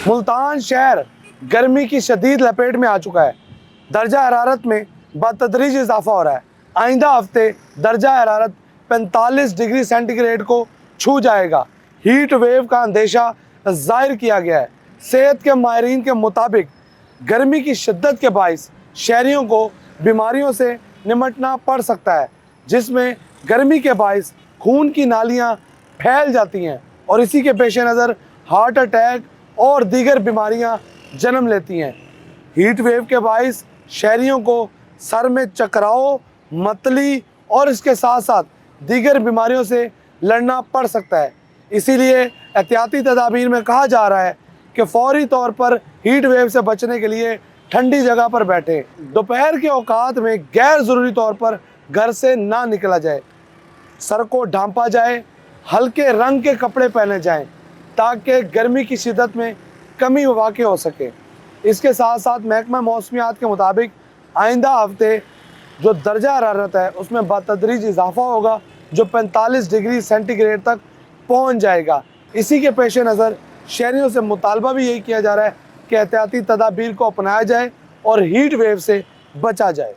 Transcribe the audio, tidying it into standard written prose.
मुल्तान शहर गर्मी की शदीद लपेट में आ चुका है। दर्जा हरारत में बतदरीज इजाफा हो रहा है। आइंदा हफ्ते दर्जा हरारत 45 डिग्री सेंटीग्रेड को छू जाएगा। हीट वेव का अंदेशा जाहिर किया गया है। सेहत के माहिरीन के मुताबिक गर्मी की शिद्दत के बाइस शहरियों को बीमारियों से निमटना पड़ सकता है, जिसमें गर्मी के बाइस खून की नालियाँ फैल जाती हैं और इसी के पेश नज़र हार्ट अटैक और दीगर बीमारियां जन्म लेती हैं। हीट वेव के बाइस शहरियों को सर में चकराव, मतली और इसके साथ साथ दीगर बीमारियों से लड़ना पड़ सकता है। इसीलिए एहतियाती तदाबीर में कहा जा रहा है कि फौरी तौर पर हीट वेव से बचने के लिए ठंडी जगह पर बैठें। दोपहर के औकात में गैर ज़रूरी तौर पर घर से ना निकला जाए। सर को ढांपा जाए, हल्के रंग के कपड़े पहने जाएं ताकि गर्मी की शिद्दत में कमी वाक़ई हो सके। इसके साथ साथ महकमा मौसमियात के मुताबिक आइंदा हफ्ते जो दर्जा हरारत है उसमें बतदरीज इजाफा होगा, जो 45 डिग्री सेंटीग्रेड तक पहुंच जाएगा। इसी के पेश नज़र शहरियों से मुतालबा भी यही किया जा रहा है कि एहतियाती तदाबीर को अपनाया जाए और हीट वेव से बचा जाए।